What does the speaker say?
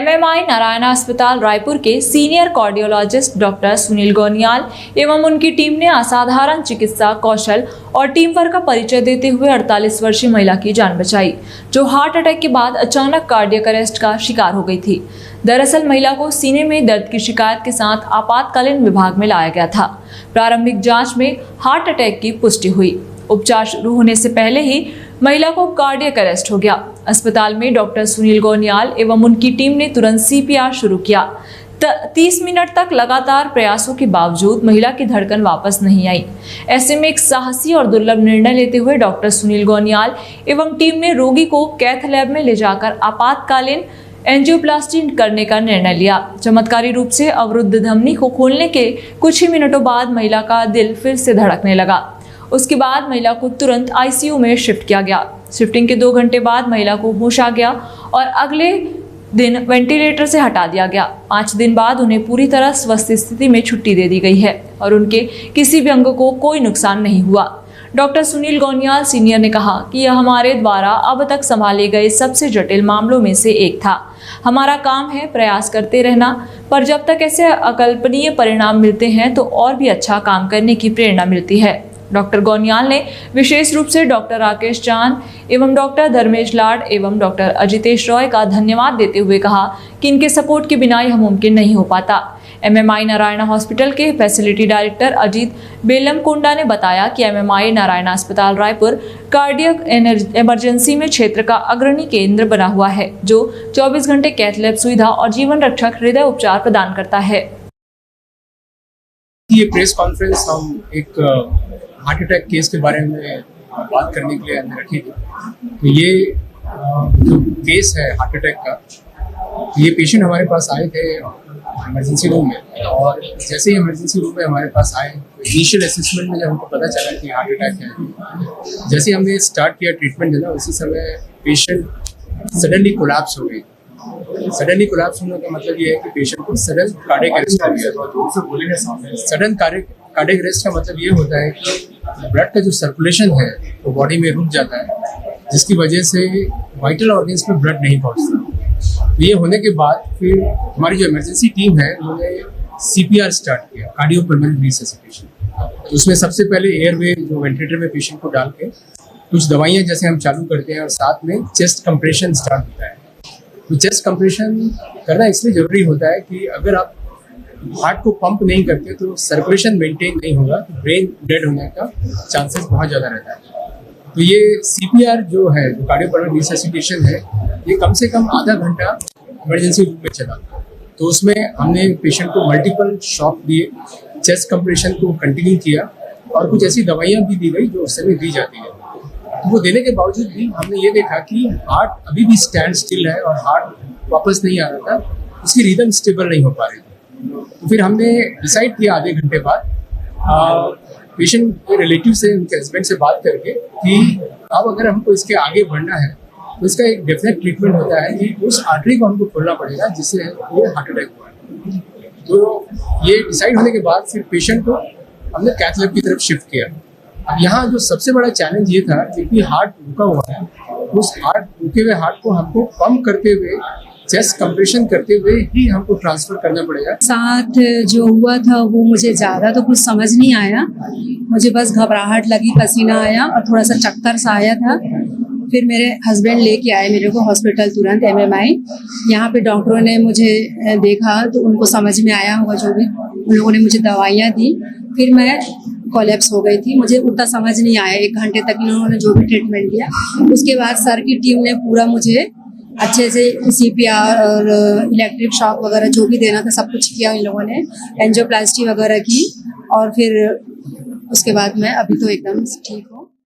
MMI Narayana अस्पताल रायपुर के senior cardiologist doctor Sunil गोनियाल एवं उनकी टीम ने असाधारण चिकित्सा कौशल और टीम वर्क का परिचय देते हुए 48 वर्षीय महिला की जान बचाई, जो हार्ट अटैक के बाद अचानक कार्डियक अरेस्ट का शिकार हो गई थी। दरअसल महिला को सीने में दर्द की शिकायत के साथ आपातकालीन विभाग में लाया गया था। प्रारंभिक जांच में हार्ट अटैक की पुष्टि हुई। उपचार शुरू होने से पहले ही महिला को कार्डियक अरेस्ट हो गया। अस्पताल में डॉक्टर सुनील गोनियाल एवं उनकी टीम ने तुरंत सीपीआर शुरू किया। 30 मिनट तक लगातार प्रयासों के बावजूद महिला की धड़कन वापस नहीं आई। ऐसे में एक साहसी और दुर्लभ निर्णय लेते हुए डॉक्टर सुनील गोनियाल एवं टीम ने रोगी को कैथ लैब में ले जाकर आपातकालीन एंजियोप्लास्टी करने का निर्णय लिया। चमत्कारी रूप से अवरुद्ध धमनी को खोलने के कुछ ही मिनटों बाद महिला का दिल फिर से धड़कने लगा। उसके बाद महिला को तुरंत आईसीयू में शिफ्ट किया गया। शिफ्टिंग के 2 घंटे बाद महिला को होश आ गया और अगले दिन वेंटिलेटर से हटा दिया गया। 5 दिन बाद उन्हें पूरी तरह स्वस्थ स्थिति में छुट्टी दे दी गई है और उनके किसी भी अंग को कोई नुकसान नहीं हुआ। डॉक्टर सुनील गोनियाल सीनियर ने कहा कि यह हमारे द्वारा अब तक संभाले गए सबसे जटिल मामलों में से एक था। हमारा काम है प्रयास करते रहना, पर जब तक ऐसे अकल्पनीय परिणाम मिलते हैं तो और भी अच्छा काम करने की प्रेरणा मिलती है। डॉक्टर गोनियाल ने विशेष रूप से डॉक्टर राकेश चांद एवं डॉक्टर धर्मेश लाड एवं डॉक्टर अजितेश रॉय का धन्यवाद देते हुए कहा कि इनके सपोर्ट के बिना यह मुमकिन नहीं हो पाता। एमएमआई नारायणा हॉस्पिटल के फैसिलिटी डायरेक्टर अजीत बेलमकोंडा ने बताया कि एमएमआई नारायणा अस्पताल रायपुर कार्डियक इमरजेंसी में क्षेत्र का अग्रणी केंद्र बना हुआ है, जो 24 घंटे कैथ लैब सुविधा और जीवन रक्षक हृदय उपचार प्रदान करता है। ये प्रेस कॉन्फ्रेंस हम एक हार्ट अटैक केस के बारे में बात करने के लिए हमने रखी थी। तो ये जो केस है हार्ट अटैक का, ये पेशेंट हमारे पास आए थे इमरजेंसी रूम में, और जैसे ही इमरजेंसी रूम में हमारे पास आए इनिशियल असेसमेंट में जब हमको पता चला कि हार्ट अटैक है, जैसे हमने स्टार्ट किया ट्रीटमेंट देना, उसी समय पेशेंट सडनली कोलैप्स हो गई। सडनली कोलैप्स होने का मतलब ये है कि पेशेंट को सडन कार्डियक अरेस्ट हो गया। सडन कार्डियक अरेस्ट का मतलब ये होता है कि ब्लड का जो सर्कुलेशन है वो बॉडी में रुक जाता है, जिसकी वजह से वाइटल ऑर्गन्स में ब्लड नहीं पहुंचता। तो ये होने के बाद फिर हमारी जो इमरजेंसी टीम है उन्होंने सीपीआर स्टार्ट किया, कार्डियोपल्मोनरी रिससिटेशन। तो उसमें सबसे पहले एयरवे जो वेंटिलेटर में पेशेंट को डाल के कुछ दवाइयाँ जैसे हम चालू करते हैं, और साथ में चेस्ट कंप्रेशन स्टार्ट होता है। तो चेस्ट कंप्रेशन करना इसलिए जरूरी होता है कि अगर आप हार्ट को पंप नहीं करते तो सर्कुलेशन मेंटेन नहीं होगा, तो ब्रेन डेड होने का चांसेस बहुत ज़्यादा रहता है। तो ये सीपीआर जो है, जो कार्डियोपल्मोनरी रिससिटेशन है, ये कम से कम आधा घंटा इमरजेंसी रूम में चला। तो उसमें हमने पेशेंट को मल्टीपल शॉक दिए, चेस्ट कंप्रेशन को कंटिन्यू किया, और कुछ ऐसी दवाइयाँ भी दी गई जो उस समय दी जाती है। तो वो देने के बावजूद भी हमने ये देखा कि हार्ट अभी भी स्टैंड स्टिल है और हार्ट वापस नहीं आ रहा था, उसकी रिदम स्टेबल नहीं हो पा रही थी। तो फिर हमने डिसाइड किया आधे घंटे बाद पेशेंट के रिलेटिव से, उनके हस्बैंड से बात करके कि अब अगर हमको इसके आगे बढ़ना है तो इसका एक डेफिनेट ट्रीटमेंट होता है कि उस आर्टरी को हमको खोलना पड़ेगा जिससे ये हार्ट अटैक हुआ है। तो ये डिसाइड होने के बाद फिर पेशेंट को हमने कैथ लैब की तरफ शिफ्ट किया। अब यहाँ जो सबसे बड़ा चैलेंज ये था, क्योंकि हार्ट रुका हुआ है, उस रुके हुए हार्ट को हमको पंप करते हुए, चेस्ट कंप्रेशन करते हुए ही हमको ट्रांसफर करना पड़ेगा। साथ जो हुआ था वो मुझे ज़्यादा तो कुछ समझ नहीं आया, मुझे बस घबराहट लगी, पसीना आया और थोड़ा सा चक्कर सा आया था। फिर मेरे हस्बैंड लेके आए मेरे को हॉस्पिटल तुरंत एमएमआई। यहाँ पे डॉक्टरों ने मुझे देखा तो उनको समझ में आया होगा, जो भी उन लोगों ने मुझे दवाइयाँ दी। फिर मैं कोलैप्स हो गई थी, मुझे उतना समझ नहीं आया। 1 घंटे तक इन्होंने जो भी ट्रीटमेंट दिया, उसके बाद सर की टीम ने पूरा मुझे अच्छे से सीपीआर और इलेक्ट्रिक शॉक वगैरह जो भी देना था सब कुछ किया इन लोगों ने, एंजियोप्लास्टी वगैरह की, और फिर उसके बाद मैं अभी तो एकदम ठीक हूँ।